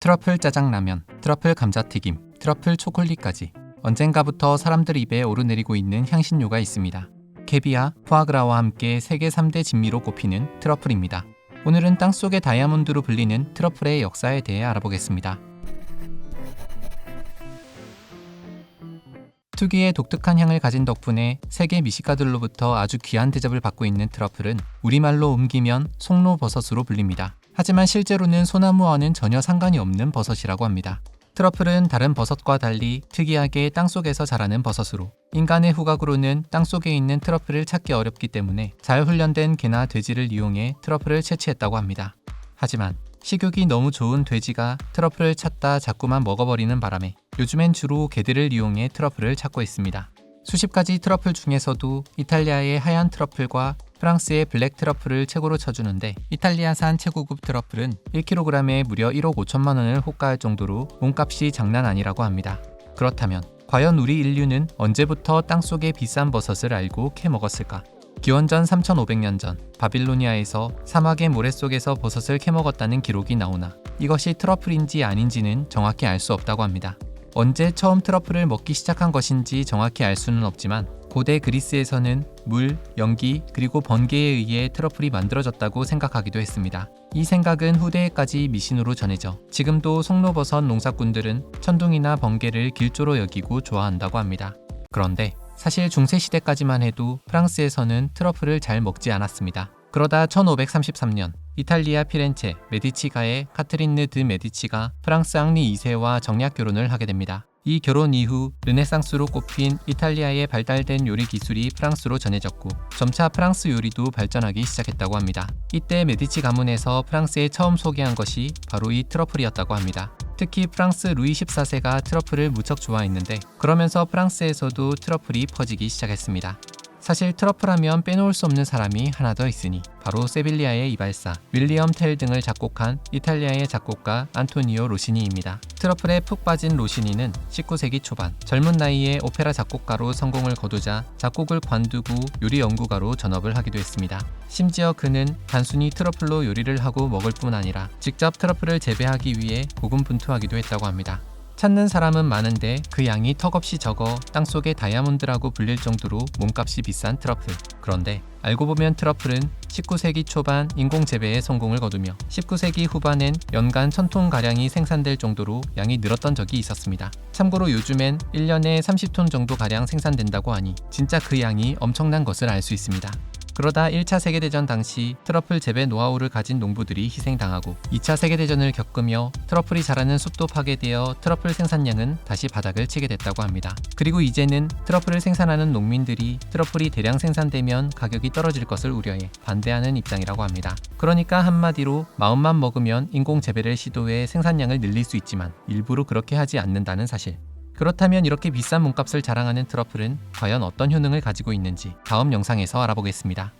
트러플 짜장라면, 트러플 감자튀김, 트러플 초콜릿까지 언젠가부터 사람들 입에 오르내리고 있는 향신료가 있습니다. 캐비아, 푸아그라와 함께 세계 3대 진미로 꼽히는 트러플입니다. 오늘은 땅속의 다이아몬드로 불리는 트러플의 역사에 대해 알아보겠습니다. 특유의 독특한 향을 가진 덕분에 세계 미식가들로부터 아주 귀한 대접을 받고 있는 트러플은 우리말로 옮기면 송로버섯으로 불립니다. 하지만 실제로는 소나무와는 전혀 상관이 없는 버섯이라고 합니다. 트러플은 다른 버섯과 달리 특이하게 땅속에서 자라는 버섯으로 인간의 후각으로는 땅속에 있는 트러플을 찾기 어렵기 때문에 잘 훈련된 개나 돼지를 이용해 트러플을 채취했다고 합니다. 하지만 식욕이 너무 좋은 돼지가 트러플을 찾다 자꾸만 먹어버리는 바람에 요즘엔 주로 개들을 이용해 트러플을 찾고 있습니다. 수십 가지 트러플 중에서도 이탈리아의 하얀 트러플과 프랑스의 블랙 트러플을 최고로 쳐주는데 이탈리아산 최고급 트러플은 1kg에 무려 1억 5천만 원을 호가할 정도로 몸값이 장난 아니라고 합니다. 그렇다면 과연 우리 인류는 언제부터 땅속의 비싼 버섯을 알고 캐먹었을까? 기원전 3500년 전 바빌로니아에서 사막의 모래 속에서 버섯을 캐먹었다는 기록이 나오나 이것이 트러플인지 아닌지는 정확히 알 수 없다고 합니다. 언제 처음 트러플을 먹기 시작한 것인지 정확히 알 수는 없지만 고대 그리스에서는 물, 연기, 그리고 번개에 의해 트러플이 만들어졌다고 생각하기도 했습니다. 이 생각은 후대에까지 미신으로 전해져 지금도 송로버섯 농사꾼들은 천둥이나 번개를 길조로 여기고 좋아한다고 합니다. 그런데 사실 중세시대까지만 해도 프랑스에서는 트러플을 잘 먹지 않았습니다. 그러다 1533년 이탈리아 피렌체 메디치가의 카트린느 드 메디치가 프랑스 앙리 2세와 정략 결혼을 하게 됩니다. 이 결혼 이후 르네상스로 꼽힌 이탈리아의 발달된 요리 기술이 프랑스로 전해졌고 점차 프랑스 요리도 발전하기 시작했다고 합니다. 이때 메디치 가문에서 프랑스에 처음 소개한 것이 바로 이 트러플이었다고 합니다. 특히 프랑스 루이 14세가 트러플을 무척 좋아했는데 그러면서 프랑스에서도 트러플이 퍼지기 시작했습니다. 사실 트러플하면 빼놓을 수 없는 사람이 하나 더 있으니 바로 세빌리아의 이발사 윌리엄 텔 등을 작곡한 이탈리아의 작곡가 안토니오 로시니입니다. 트러플에 푹 빠진 로시니는 19세기 초반 젊은 나이에 오페라 작곡가로 성공을 거두자 작곡을 관두고 요리 연구가로 전업을 하기도 했습니다. 심지어 그는 단순히 트러플로 요리를 하고 먹을 뿐 아니라 직접 트러플을 재배하기 위해 고군분투하기도 했다고 합니다. 찾는 사람은 많은데 그 양이 턱없이 적어 땅속의 다이아몬드라고 불릴 정도로 몸값이 비싼 트러플. 그런데 알고 보면 트러플은 19세기 초반 인공재배에 성공을 거두며 19세기 후반엔 연간 1000톤가량이 생산될 정도로 양이 늘었던 적이 있었습니다. 참고로 요즘엔 1년에 30톤 정도가량 생산된다고 하니 진짜 그 양이 엄청난 것을 알 수 있습니다. 그러다 1차 세계대전 당시 트러플 재배 노하우를 가진 농부들이 희생당하고 2차 세계대전을 겪으며 트러플이 자라는 숲도 파괴되어 트러플 생산량은 다시 바닥을 치게 됐다고 합니다. 그리고 이제는 트러플을 생산하는 농민들이 트러플이 대량 생산되면 가격이 떨어질 것을 우려해 반대하는 입장이라고 합니다. 그러니까 한마디로 마음만 먹으면 인공재배를 시도해 생산량을 늘릴 수 있지만 일부러 그렇게 하지 않는다는 사실. 그렇다면 이렇게 비싼 몸값을 자랑하는 트러플은 과연 어떤 효능을 가지고 있는지 다음 영상에서 알아보겠습니다.